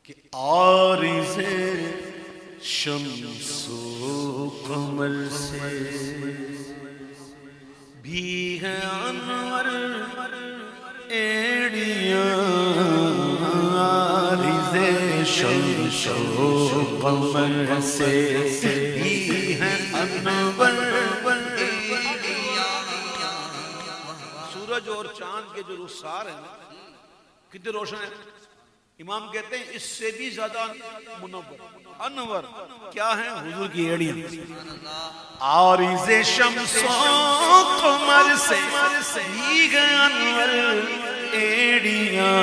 کہ عارض شمس و قمر سے بھی ہے انور ایڑیاں، عارض شمس و قمر سے بھی ہے انور ایڑیاں۔ سورج اور چاند کے جو رخسار ہیں کتنے روشن ہیں، امام کہتے ہیں اس سے بھی زیادہ منور انور کیا ہے، حضور کی ایڑیاں۔ عارض شمس و قمر سے بھی ہے انور ایڑیاں،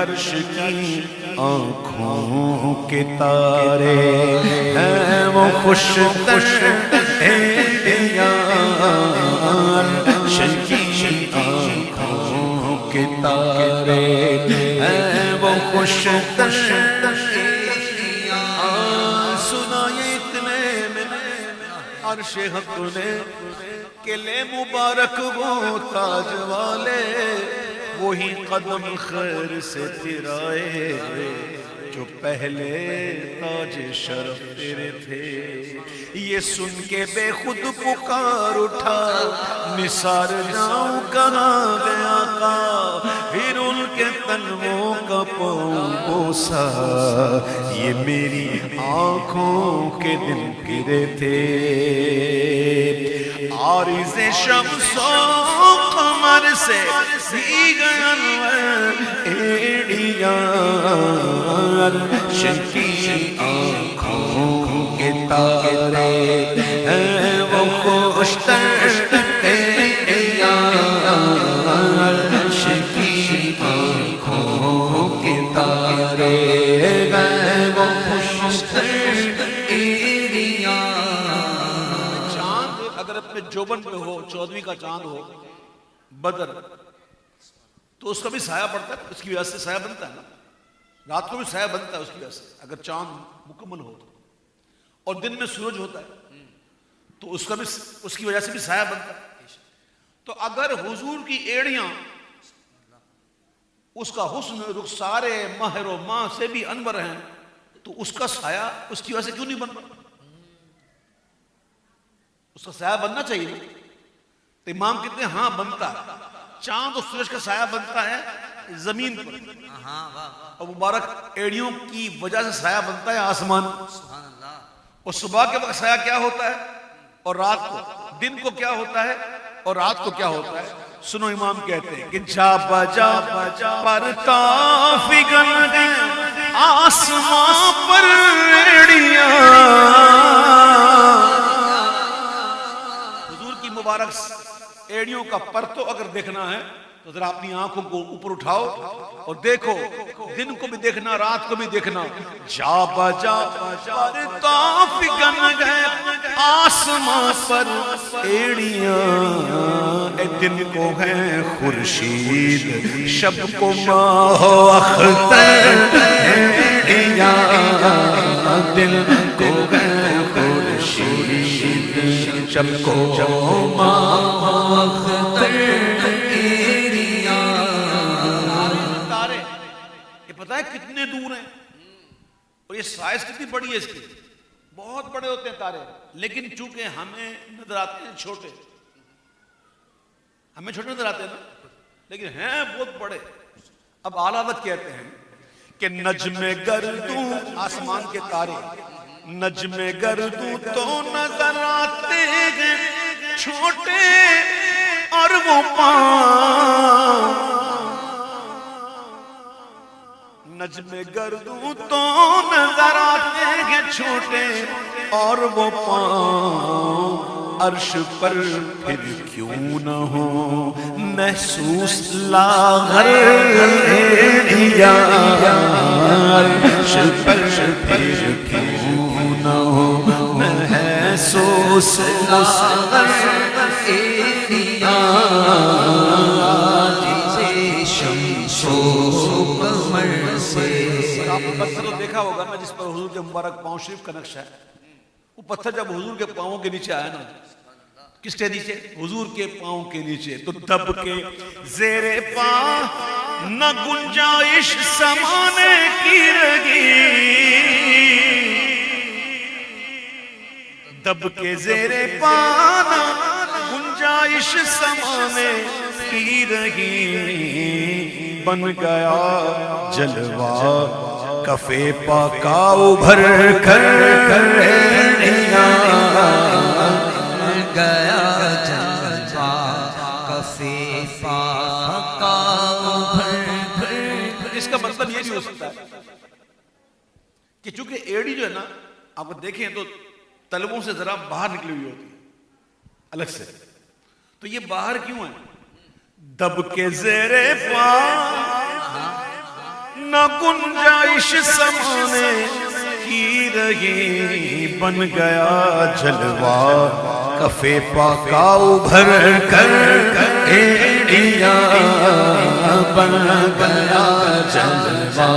عرش کی آنکھوں کے تارے ہیں وہ خوش ایڑیاں، عرش کی آنکھوں کے تارے ہیں وہ خوش سنا یہ اتنے میں عرش حق نے کہ لے مبارک وہ تاج والے، وہی قدم خیر سے پھرائے جو پہلے تاج شرف تیرے تھے۔ یہ سن کے بے خود پکار اٹھا نثار جاؤں کہاں گیا آقا، پھر ان کے تنوں کا پاؤں بوسا، یہ میری آنکھوں کے دن گرے تھے۔ عارض شمس و قمر سے بھی گئے انور ایڑیاں، عرش کی آنکھوں کے تارے ہیں وہ خوش ایڑیاں، عرش کی آنکھوں کے تارے ہیں وہ خوش ایڑیاں۔ چاند اگر اپنے جوبن پہ ہو، 14ویں کا چاند ہو بدر، تو اس کا بھی سایہ پڑتا ہے، اس کی وجہ سے سایہ بنتا ہے نا، رات کو بھی سایہ بنتا ہے اس کی وجہ سے اگر چاند مکمل ہو تو، اور دن میں سورج ہوتا ہے تو اس کا بھی اس کی وجہ سے بھی سایہ بنتا ہے۔ تو اگر حضور کی ایڑیاں اس کا حسن رخسار مہر و ماہ سے بھی انور ہیں تو اس کا سایہ اس کی وجہ سے کیوں نہیں بن رہا؟ اس کا سایہ بننا چاہیے۔ تو امام کہتے ہیں ہاں بنتا ہے، چاند اور سورج کا سایہ بنتا ہے زمین پر، اور مبارک ایڑیوں کی وجہ سے سایہ بنتا ہے آسمان۔ اور صبح کے وقت سایہ کیا ہوتا ہے اور رات کو، دن کو کیا ہوتا ہے اور رات کو کیا ہوتا ہے؟ سنو امام کہتے ہیں کہ جا بجا پر کافگن گئے آسمان پر ایڑیاں، حضور کی مبارک ایڑیوں کا پرتو اگر دیکھنا ہے تو ذرا اپنی آنکھوں کو اوپر اٹھاؤ اور دیکھو، دن کو بھی دیکھنا رات کو بھی دیکھنا۔ جا بجا پر کافگن گئے آسمان پر ایڑیاں، اے دن کو ہے خورشید شب کو ماہ و اختر ایڑیاں، دن کو ہے خورشید شب کو ماہ و اختر ایڑیاں۔ تارے یہ پتہ ہے کتنے دور ہیں، اور یہ سائز کتنی بڑی ہے اس کی، بہت بڑے ہوتے ہیں تارے، لیکن چونکہ ہمیں نظر آتے ہیں چھوٹے، ہمیں چھوٹے نظر آتے ہیں نا، لیکن ہیں بہت بڑے۔ اب اعلیٰ حضرت کہتے ہیں کہ نجم گردوں آسمان کے تارے، نجم گردوں تو نظر آتے ہیں چھوٹے اور وہ پاؤں، نجم گردوں تو نظر آتے ہیں چھوٹے اور وہ پاؤں، عرش پر پھر کیوں نہ ہو محسوس لاغر ایڑیاں، عرش پر پھر کیوں نہ ہو محسوس لاغر ایڑیاں، شمس و قمر سے۔ آپ نے پتھر تو دیکھا ہوگا نا جس پر حضور کے مبارک پاؤں شریف کا نقشہ ہے، وہ پتھر جب حضور کے پاؤں کے نیچے آیا نا، کس کے نیچے؟ حضور کے پاؤں کے نیچے، تو دب کے زیر پاؤں نہ گنجائش سمانے کی رہی، دب کے زیر پانا گنجائش سمانے کی رہی، بن گیا جلوہ کفے پاکا ابھر کر ایڑیاں، گیا جلوہ کفے پاکا ابھر کر۔ اس کا مطلب یہ بھی ہو سکتا ہے کہ چونکہ ایڑی جو ہے نا آپ دیکھیں تو تلووں سے ذرا باہر نکلی ہوئی ہوتی ہے الگ سے، تو یہ باہر کیوں ہے؟ دب کے زیر پا نہ گنجائش سمانے کی رہی، بن گیا جلوہ کفے پاکا ابھر کر ایڑیاں، بن گیا جلوہ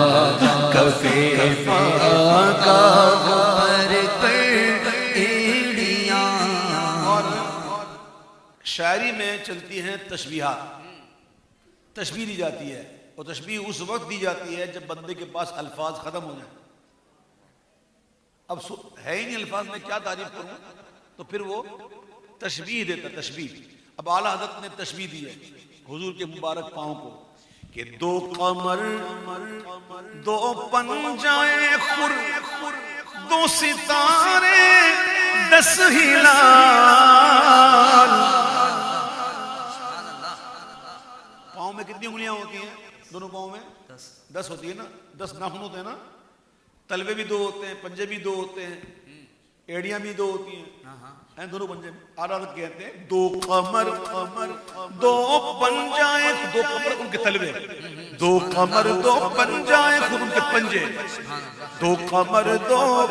کفے پاکا ابھر کر ایڑیاں۔ شاعری میں چلتی ہیں تشبیہات، تشبیہ دی جاتی ہے، اور تشبیہ اس وقت دی جاتی ہے جب بندے کے پاس الفاظ ختم ہو جائیں۔ اب ہے ہی نہیں الفاظ، میں کیا تعریف کروں، تو پھر وہ تشبیہ دیتا، تشبیہ۔ اب اعلیٰ حضرت نے تشبیہ دی ہے حضور کے مبارک پاؤں کو کہ دو قمر دو پنجائے خور دو ستارے 10 ہلال۔ پاؤں میں کتنی انگلیاں ہوتی ہیں؟ دونوں پاؤں میں 10 ہوتی ہے نا، 10 ناخن ہوتے ہیں نا، تلوے بھی 2 ہوتے ہیں، پنجے بھی 2 ہوتے ہیں، ایڑیاں بھی 2 ہوتی ہیں دونوں پنجے میں۔ اعلیٰ حضرت کہتے ہیں دو قمر دو پنجائے، 2 قمر ان کے تلوے، 2 قمر 2 پنجائے خور ان کے پنجے، 2 قمر 2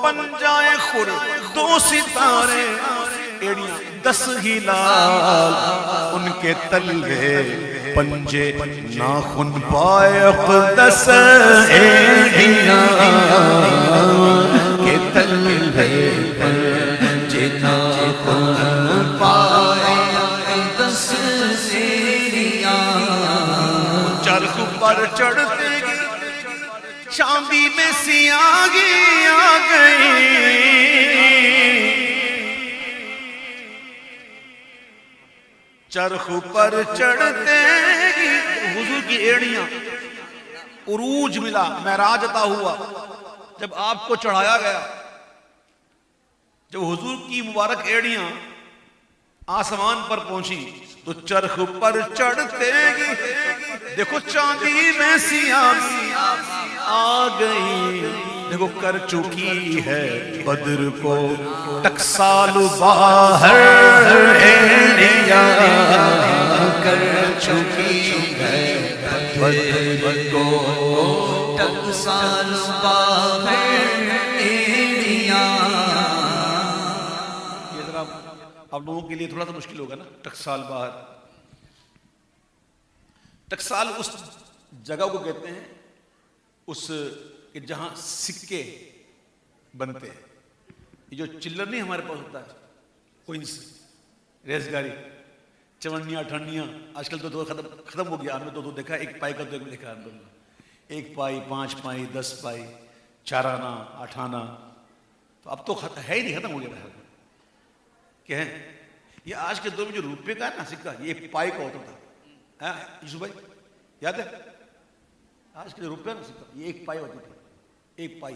پنجائے خور 2 ستارے ایڑیاں 10 ہلال، ان کے تلوے پنجے ناخن پائق 10 ایڑیاں کے تلوے پنجے ناخن پائق 10 ایڑیاں، چرخ پر چڑھتے گی چاندی میں سیاہی آ گئی، چرخ پر چڑھتے گی حضور کی ایڑیاں، عروج ملا، معراج عطا ہوا جب آپ کو چڑھایا گیا، جب حضور کی مبارک ایڑیاں آسمان پر پہنچی تو چرخ پر چڑھتے گی دیکھو چاندی میں سیاہی آ گئی، دیکھو کر چکی ہے بدر کو ٹکسال باہر ایڑیاں، کر چکی ہے بدر کو ٹکسال باہر ایڑیاں۔ یہ ذرا آپ لوگوں کے لیے تھوڑا سا مشکل ہوگا نا، ٹکسال باہر۔ ٹکسال اس جگہ کو کہتے ہیں اس کہ جہاں سکے بنتے ہیں، یہ جو چلر نہیں ہمارے پاس ہوتا ہے، کوئنس، ریزگاری، چونیاں اٹھانیاں، آج کل تو ختم ہو گیا، ہم نے تو دیکھا 1 پائی کا تو دیکھا، 1 پائی 5 پائی 10 پائی 4 آنا 8 آنا، تو اب تو ہے ہی نہیں، ختم ہو گیا ہے کہ ہے یہ آج کے دور میں جو روپے کا ہے نا سکہ، یہ 1 پائی کا ہوتا تھا، یوسف بھائی یاد ہے؟ آج کے روپے نا سکہ یہ 1 پائی ہوتی تھی، 1 پائی،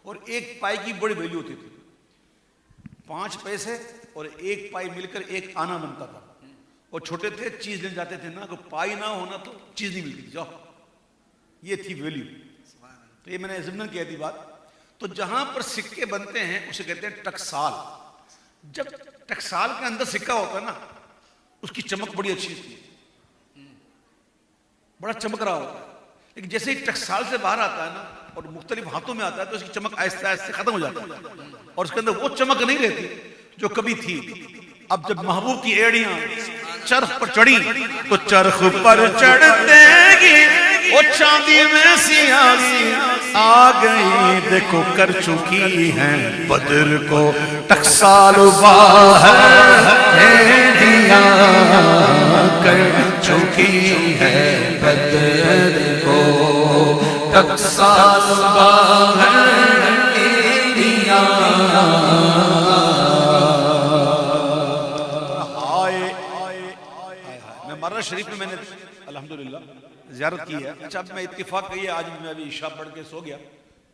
اور 1 پائی کی بڑی ویلیو ہوتی تھی، 5 پیسے اور 1 پائی مل کر 1 آنا بنتا تھا، اور چھوٹے تھے چیز لینے جاتے تھے نا، کوئی پائی نہ ہونا تو چیز نہیں ملتی تھی، جاؤ، یہ تھی ویلیو۔ تو یہ میں نے ضمن کہہ دی بات۔ تو جہاں پر سکے بنتے ہیں اسے کہتے ہیں ٹکسال۔ جب ٹکسال کے اندر سکہ ہوتا ہے نا اس کی چمک بڑی اچھی ہوتی ہے، بڑا چمک رہا ہوتا ہے، لیکن جیسے ہی ٹکسال سے باہر آتا ہے نا اور مختلف ہاتھوں میں آتا ہے تو اس کی چمک آہستہ آہستہ ختم ہو جاتی ہے، اور اس کے اندر وہ چمک نہیں رہتی جو کبھی تھی۔ اب جب محبوب کی ایڑیاں چرخ پر چڑھی تو چرخ پر چڑھتے گی وہ چاندی میں سیاہی آ گئی، دیکھو کر چکی ہیں بدر کو ٹکسال باہر ایڑیاں، کر چکی ہے بدر کو ٹکساس باہر دیا مرہ شریف میں نے الحمدللہ زیارت کی ہے. اچھا اب میں اتفاق کہی ہے آج میں ابھی عشاء پڑھ کے سو گیا.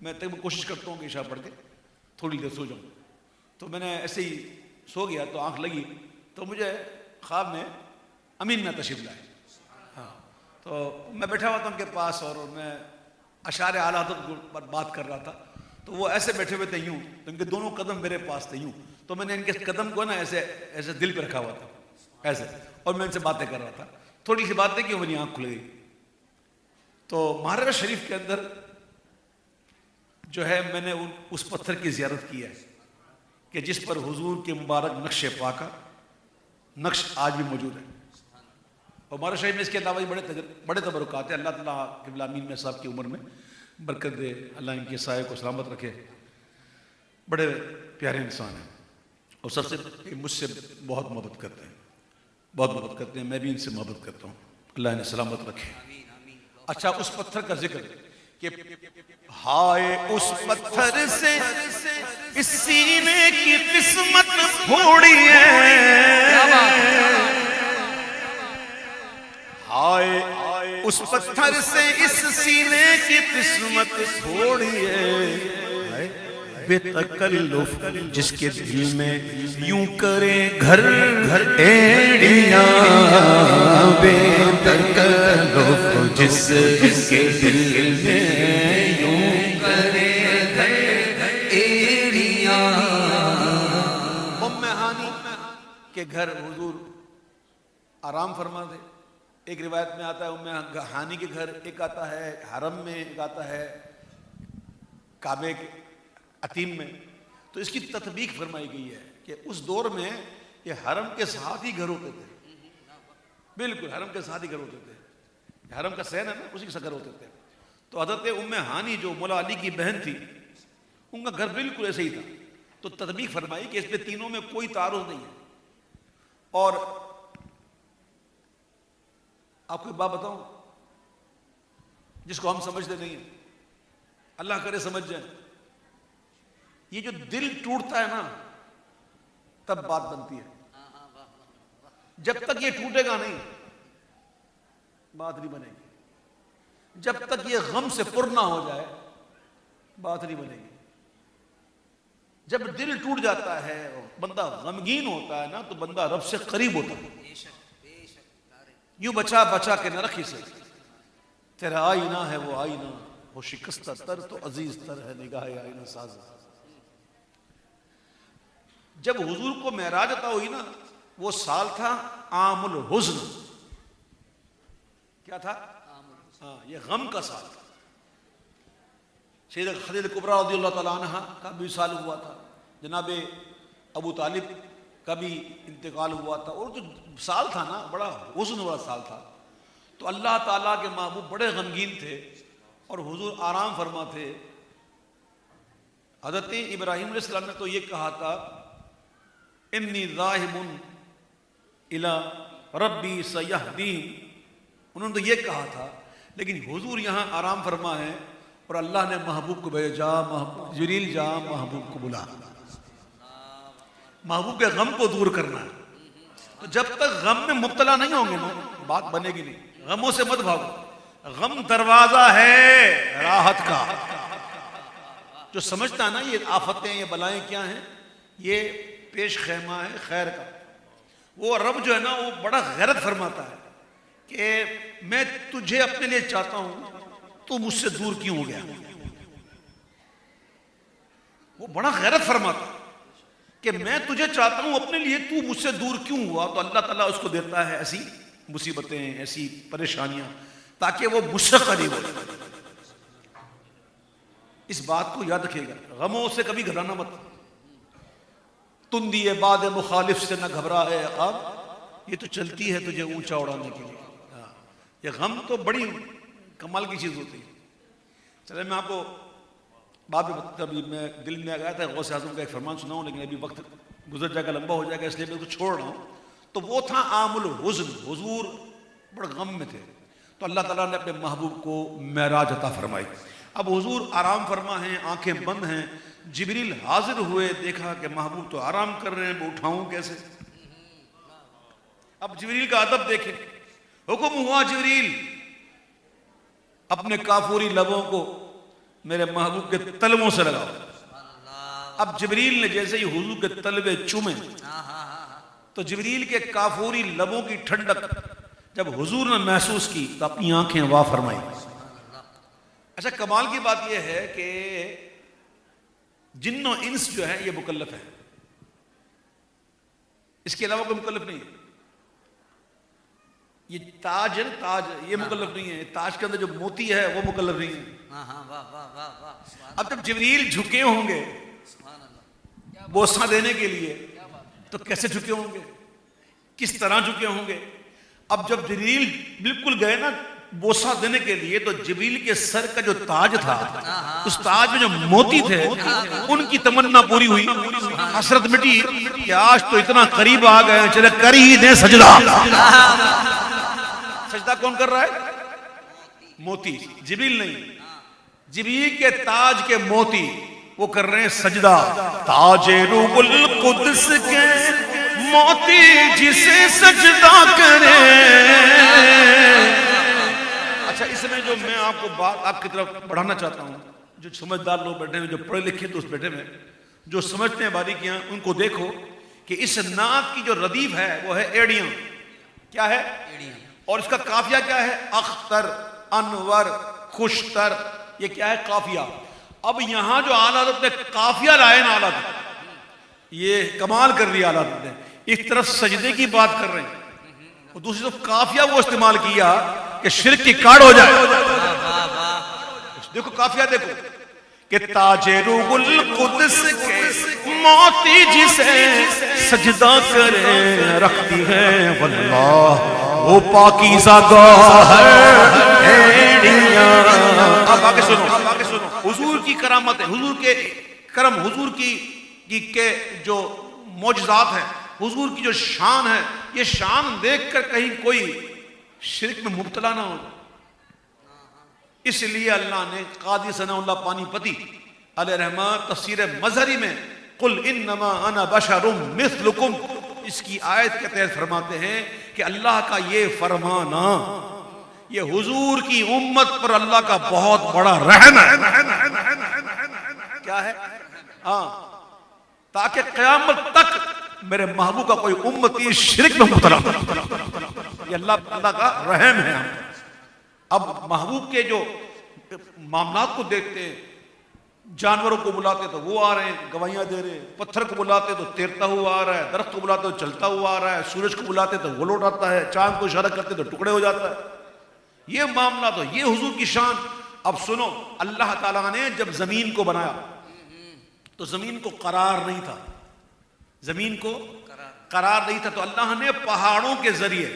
میں کوشش کرتا ہوں کہ عشاء پڑھ کے تھوڑی دیر سو جاؤں. تو میں نے ایسے ہی سو گیا تو آنکھ لگی تو مجھے خواب میں امین میں تشریف لائے. ہاں تو میں بیٹھا ہوا تھا ان کے پاس اور میں اشعار اعلیٰ حضرت پر بات کر رہا تھا. تو وہ ایسے بیٹھے ہوئے تھے یوں, تو ان کے دونوں قدم میرے پاس تھے یوں. تو میں نے ان کے قدم کو نا ایسے دل پہ رکھا ہوا تھا ایسے, اور میں ان سے باتیں کر رہا تھا. تھوڑی سی باتیں کی میری آنکھ کھل گئی. تو مہارا شریف کے اندر جو ہے میں نے اس پتھر کی زیارت کی ہے کہ جس پر حضور کے مبارک نقش پاکا نقش آج بھی موجود ہے. اور مہارا شریف میں اس کے علاوہ بڑے تبرکات ہیں. اللہ تعالیٰ قبلہ امین میں صاحب کی عمر میں برکت دے, اللہ ان کے سائے کو سلامت رکھے. بڑے پیارے انسان ہیں اور سب سے مجھ سے بہت محبت کرتے ہیں, بہت محبت کرتے ہیں. میں بھی ان سے محبت کرتا ہوں, اللہ انہیں سلامت رکھے. اچھا اس پتھر کا ذکر کہ ہائے اس پتھر سے اس سینے کی قسمت پھوڑی ہے, ہائے اس پتھر سے اس سینے کی قسمت پھوڑی ہے. بے تکلف جس کے دل میں یوں کرے گھر گھر ایڑیاں, بے تکلف جس کے دل میں یوں کرے گھر گھر ایڑیاں. ام ہانی کے گھر حضور آرام فرما دے. ایک روایت میں آتا ہے ام ہانی کے گھر, ایک آتا ہے حرم میں, ایک آتا ہے کعبے کے عتیم میں. تو اس کی تطبیق فرمائی گئی ہے کہ اس دور میں یہ حرم کے ساتھ ہی گھر ہوتے تھے, بالکل حرم کے ساتھ ہی گھر ہوتے تھے. حرم کا صحن ہے نا, اسی کے ساتھ گھر ہوتے تھے. تو حضرت ام ہانی جو مولا علی کی بہن تھی ان کا گھر بالکل ایسے ہی تھا. تو تطبیق فرمائی کہ اس میں تینوں میں کوئی تعارض نہیں ہے. اور آپ کو ایک بات بتاؤں جس کو ہم سمجھتے نہیں ہیں, اللہ کرے سمجھ جائیں. یہ جو دل ٹوٹتا ہے نا تب بات بنتی ہے. جب تک یہ ٹوٹے گا نہیں بات نہیں بنے گی. جب تک یہ غم سے پر نہ ہو جائے بات نہیں بنے گی. جب دل ٹوٹ جاتا ہے بندہ غمگین ہوتا ہے نا تو بندہ رب سے قریب ہوتا ہے. یوں بچا بچا کے نہ رکھی سے تیرا آئینہ ہے وہ آئینہ, وہ شکستہ تر تو عزیز تر ہے نگاہ آئینہ ساز. جب حضور کو معراج عطا ہوئی نا وہ سال تھا عام الحزن. کیا تھا؟ ہاں یہ غم کا سال تھا. سید خدیجہ کبریٰ رضی اللہ تعالیٰ عنہ کا بھی سال ہوا تھا, جناب ابو طالب کا بھی انتقال ہوا تھا. اور جو سال تھا نا بڑا حزن والا سال تھا. تو اللہ تعالیٰ کے محبوب بڑے غمگین تھے اور حضور آرام فرما تھے. حضرت ابراہیم علیہ السلام نے تو یہ کہا تھا انی ذاہب الی ربی سیہدین, انہوں نے تو یہ کہا تھا. لیکن حضور یہاں آرام فرما ہے اور اللہ نے محبوب کو بھیجا, جبریل جا محبوب کو بلا, محبوب کے غم کو دور کرنا ہے. تو جب تک غم میں مبتلا نہیں ہوں گے نا بات بنے گی نہیں. غموں سے مت بھاگو, غم دروازہ ہے راحت کا. جو سمجھتا ہے نا یہ آفتیں یہ بلائیں کیا ہیں, یہ پیش خیمہ ہے خیر کا. وہ رب جو ہے نا وہ بڑا غیرت فرماتا ہے کہ میں تجھے اپنے لیے چاہتا ہوں, تو مجھ سے دور کیوں ہو گیا. وہ بڑا غیرت فرماتا ہے کہ میں تجھے چاہتا ہوں اپنے لیے, تو مجھ سے دور کیوں ہوا. تو اللہ تعالیٰ اس کو دیتا ہے ایسی مصیبتیں, ایسی پریشانیاں تاکہ وہ مجھ سے قریب ہو. اس بات کو یاد رکھیے گا, غموں سے کبھی گھبرانا مت. تندی باد مخالف سے نہ گھبرا ہے عقاب, یہ تو چلتی ہے تجھے اونچا اڑانے کے لیے. یہ غم تو بڑی کمال کی چیز ہوتی ہے. چلے میں آپ کو بات ابھی میں دل میں آ گیا تھا غوث اعظم کا ایک فرمان سناؤں, لیکن ابھی وقت گزر جائے گا, لمبا ہو جائے گا, اس لیے میں اس کو چھوڑ رہا ہوں. تو وہ تھا عام الحزن، حضور بڑے غم میں تھے، تو اللہ تعالیٰ نے اپنے محبوب کو معراج عطا فرمائی. اب حضور آرام فرما ہیں، آنکھیں بند ہیں، جبریل حاضر ہوئے، دیکھا کہ محبوب تو آرام کر رہے ہیں، وہ اٹھاؤں کیسے؟ اب جبریل کا ادب دیکھیں، حکم ہوا جبریل اپنے کافوری لبوں کو میرے محبوب کے تلووں سے لگاؤ. اب جبریل نے جیسے ہی حضور کے تلوے چومے تو جبریل کے کافوری لبوں کی ٹھنڈک جب حضور نے محسوس کی تو اپنی آنکھیں وا فرمائی. اچھا کمال کی بات یہ ہے کہ جن و انس جو ہے یہ مکلف ہے، اس کے علاوہ کوئی مکلف نہیں ہے. یہ تاج ہے نا، تاج یہ مکلف نہیں ہے، تاج کے اندر جو موتی ہے وہ مکلف نہیں ہے. اب جب جبریل جھکے ہوں گے بوسہ دینے کے لیے تو کیسے جھکے ہوں گے، کس طرح جھکے ہوں گے؟ اب جب جبریل بالکل گئے نا بوسہ دینے کے لیے تو جبریل کے سر کا جو تاج تھا، اس تاج میں جو موتی تھے ان کی تمنا پوری ہوئی، حسرت مٹی کہ آج تو اتنا قریب آ گئے، چلے کر ہی دیں سجدہ. سجدہ کون کر رہا ہے؟ موتی، جبریل نہیں، جبریل کے تاج کے موتی وہ کر رہے ہیں سجدہ. تاج روح القدس کے موتی جسے سجدہ کرے. اچھا اس میں جو میں آپ کو بات آپ کی طرف بڑھانا چاہتا ہوں، جو سمجھدار لوگ بیٹھے ہیں، جو پڑھے لکھے دوست بیٹھے ہیں، جو سمجھتے ہیں باریکیاں، ان کو دیکھو کہ اس نعت کی جو ردیف ہے وہ ہے ایڑیاں. کیا ہے؟ اور اس کا قافیہ کیا ہے؟ اختر، انور، خوشتر. یہ کیا ہے؟ قافیہ. اب یہاں جو اعلیٰ حضرت نے قافیہ لائے نا، اعلیٰ حضرت یہ کمال کر دیا اعلیٰ حضرت نے. ایک طرف سجدے کی بات کر رہے ہیں اور دوسری طرف قافیہ وہ استعمال کیا کہ شرک کی کاٹ ہو جائے. دیکھو قافیہ دیکھو کہ تاج روح القدس کے موتی جسے سجدہ کرے رکھتی ہے واللہ وہ پاکیزہ گوہر ایڑیاں. اب آگے سنو، حضور کی کرامت ہے، حضور کے کرم، حضور کی کے جو معجزات ہیں، حضور کی جو شان ہے، یہ شان دیکھ کر کہیں کوئی شرک میں مبتلا نہ ہو. اس لیے اللہ نے قاضی ثناء اللہ پانی پتی علیہ رحمہ تفسیر مظہری میں قل انما انا بشر مثلکم، اس کی آیت کے تحت فرماتے ہیں کہ اللہ کا یہ فرمانا یہ حضور کی امت پر اللہ کا بہت بڑا رحم ہے. کیا ہے؟ ہاں، تاکہ قیامت تک میرے محبوب کا کوئی امتی شرک میں مبتلا. یہ اللہ کا رحم ہے. اب محبوب کے جو معاملات کو دیکھتے ہیں، جانوروں کو بلاتے تو وہ آ رہے ہیں گواہیاں دے رہے ہیں، پتھر کو بلاتے تو تیرتا ہوا آ رہا ہے، درخت کو بلاتے تو چلتا ہوا آ رہا ہے، سورج کو بلاتے تو وہ لوٹ آتا ہے، چاند کو اشارہ کرتے تو ٹکڑے ہو جاتا ہے. یہ معاملہ تو یہ حضور کی شان. اب سنو، اللہ تعالیٰ نے جب زمین کو بنایا تو زمین کو قرار نہیں تھا، زمین کو قرار نہیں تھا، تو اللہ نے پہاڑوں کے ذریعے،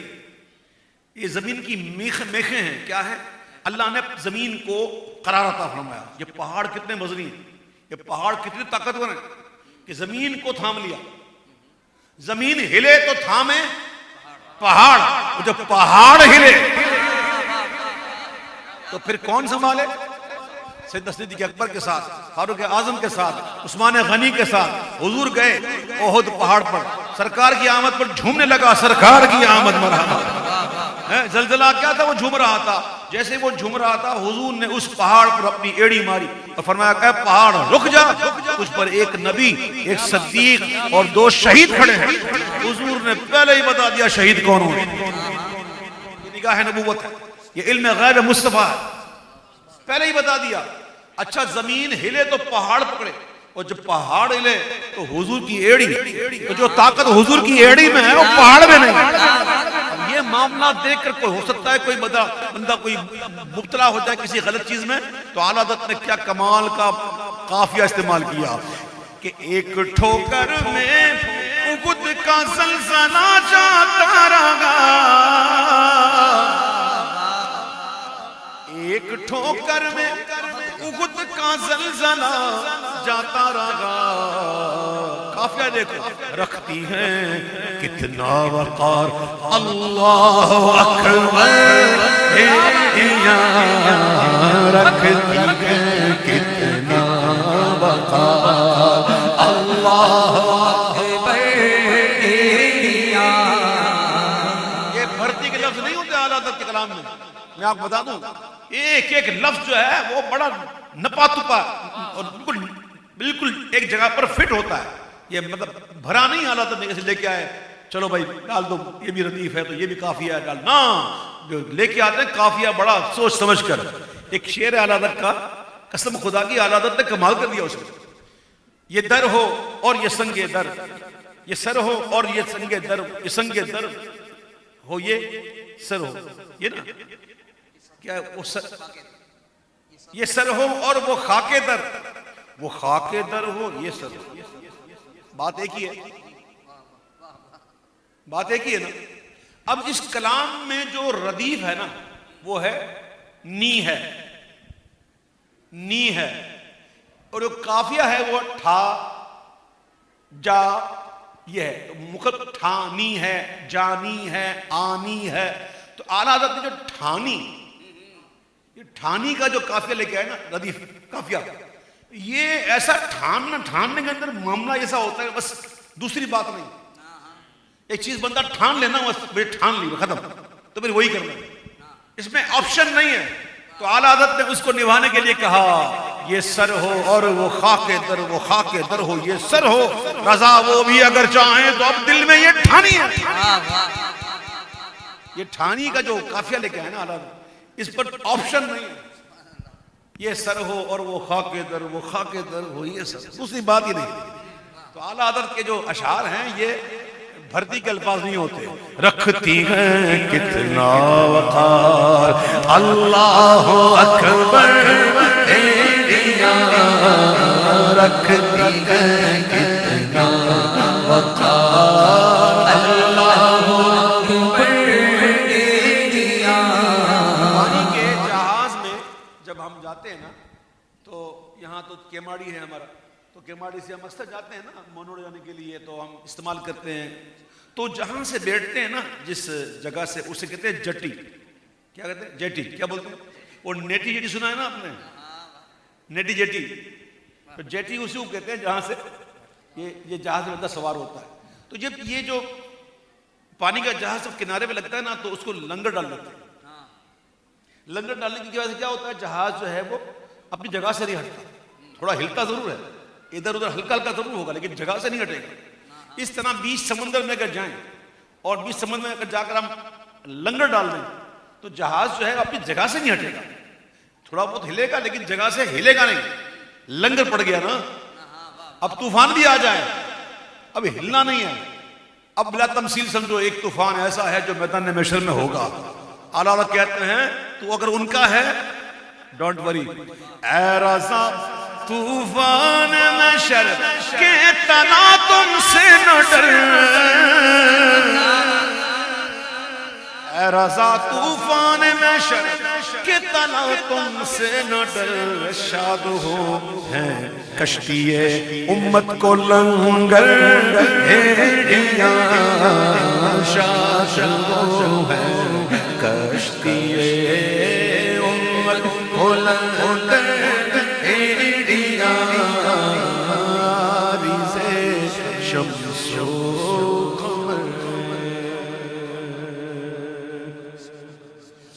یہ زمین کی میخیں ہیں، کیا ہے؟ اللہ نے زمین کو قرار عطا فرمایا. یہ پہاڑ کتنے وزنی ہیں، یہ پہاڑ کتنے طاقتور ہیں کہ زمین کو تھام لیا. زمین ہلے تو تھامے پہاڑ، جب پہاڑ ہلے تو پھر کون سنبھالے؟ سیدنا صدیق اکبر کے ساتھ، فاروق اعظم کے ساتھ، عثمان غنی کے ساتھ حضور گئے احد پہاڑ پر. سرکار کی آمد پر جھومنے لگا، سرکار کی آمد مرحبا. زلزلہ کیا تھا؟ وہ جھوم رہا تھا. جیسے وہ جھوم رہا تھا حضور نے اس پہاڑ پر اپنی ایڑی ماری اور فرمایا کہ پہاڑ رک جا، اس پر ایک نبی، ایک صدیق اور 2 شہید کھڑے ہیں. حضور نے پہلے ہی بتا دیا شہید کون ہوں. یہ نگاہ نبوت ہے، یہ علم غیب مصطفیٰ ہے، پہلے ہی بتا دیا. اچھا زمین ہلے تو پہاڑ پکڑے، اور جب پہاڑ ہلے تو حضور کی ایڑی، تو جو طاقت حضور کی ایڑی میں ہے وہ پہاڑ میں نہیں. یہ معاملہ دیکھ کر کوئی ہو سکتا ہے کوئی بندہ کوئی مبتلا ہو جائے کسی غلط چیز میں، تو اعلیٰ حضرت نے کیا کمال کا قافیہ استعمال کیا کہ ایک ٹھوکر میں احد کا زلزلہ جاتا رہا، ایک ٹھوکر میں احد کا زلزلہ جاتا رہا. قافیہ دیکھو رکھتی ہیں کتنا وقار اللہ اکبر رکھتی ہیں کتنا وقار اللہ اکبر. یہ بھرتی کے لفظ نہیں ہوتے اعلیٰ حضرت کے کلام میں آپ کو بتا دوں ایک ایک لفظ جو ہے وہ بڑا نپا تپا اور بالکل ایک جگہ پر فٹ ہوتا ہے. یہ مطلب بھرا نہیں اعلیٰ حضرت نے لے کے آئے چلو بھائی ڈال دو یہ بھی ردیف ہے تو یہ بھی قافیہ ہے ڈالنا جو لے کے آتے ہیں قافیہ بڑا سوچ سمجھ کر. ایک شعر ہے اعلیٰ حضرت کا قسم خدا کی اعلیٰ حضرت نے کمال کر دیا اس میں. یہ در ہو اور یہ سنگ در یہ سر ہو اور یہ سنگ در یہ سنگ در ہو یہ سر ہو یہ نا کیا وہ سر یہ سر ہو اور وہ خاک در وہ خاک در ہو یہ سر ہو. بات ایک ہی ہے بات ایک ہی ہے نا. اب اس کلام میں جو ردیف ہے نا وہ ہے نی ہے اور جو قافیہ ہے وہ ٹھا جا یہ ہے تو مخت ٹھانی ہے جانی ہے آنی ہے. تو اعلیٰ حضرت نے جو ٹھانی یہ ٹھانی کا جو قافیہ لے کے آئے نا ردیف قافیہ یہ ایسا ٹھاننے کے اندر معاملہ ایسا ہوتا ہے بس دوسری بات نہیں. ایک چیز بندہ ٹھان لینا بس ٹھان لی ختم تو پھر وہی کرنا اس میں آپشن نہیں ہے. تو اعلیٰ حضرت نے اس کو نبھانے کے لیے کہا یہ سر ہو اور وہ خاک در وہ خاک در ہو یہ سر ہو رضا وہ بھی اگر چاہیں تو اب دل میں یہ ٹھانی ہے. یہ ٹھانی کا جو قافیہ لے کے ہے نا اعلیٰ اس پر آپشن نہیں ہے. یہ سر ہو اور وہ خاک در ہو یہ سر دوسری بات ہی نہیں. تو اعلیٰ حضرت کے جو اشعار ہیں یہ بھرتی کے الفاظ نہیں ہوتے. رکھتی ہیں کتنا وقار اللہ اکبر رکھتی ہیں کتنا وقار اللہ اکبر. پانی کے جہاز میں جب ہم جاتے ہیں نا تو یہاں تو کیماڑی ہے ہمارا تو کیماڑی سے ہم اکثر جاتے ہیں نا مونوڑ جانے کے لیے تو ہم استعمال کرتے ہیں. تو جہاں سے بیٹھتے ہیں نا جس جگہ سے اسے کہتے ہیں جٹی. کیا کہتے ہیں جیٹی کیا بولتے ہیں وہ نیٹی جیٹی سنا ہے نا آپ نے نیٹی جیٹی تو جیٹی اسی کو کہتے ہیں جہاں سے یہ جہاز میں سوار ہوتا ہے. تو جب یہ جو پانی کا جہاز جب کنارے پہ لگتا ہے نا تو اس کو لنگر ڈال دیتے ہیں. لنگر ڈالنے کی وجہ سے کیا ہوتا ہے جہاز جو ہے وہ اپنی جگہ سے نہیں ہٹتا. تھوڑا ہلتا ضرور ہے ادھر ادھر ہلکا ہلکا ضرور ہوگا لیکن جگہ سے نہیں ہٹے گا. اس طرح بیچ سمندر میں اگر جائیں اور بیچ سمندر میں اگر جا کر ہم لنگر ڈال دیں تو جہاز جو ہے اپنی جگہ سے نہیں ہٹے گا. تھوڑا بہت ہلے گا لیکن جگہ سے ہلے گا نہیں. لنگر پڑ گیا نا. اب طوفان بھی آ جائے اب ہلنا نہیں ہے. اب بلا تمثیل سمجھو ایک طوفان ایسا ہے جو میدان محشر میں ہوگا. اعلیٰ کہتے ہیں تو اگر ان کا ہے ڈونٹ وری اے رضا طوفان محشر کے تنا تم سے نہ ڈر اے رضا طوفان محشر کے تنا تم سے نہ ڈر. شاد ہو ہیں کشتی امت کو لنگر شاد ہو ہیں کشتی امت کو لنگر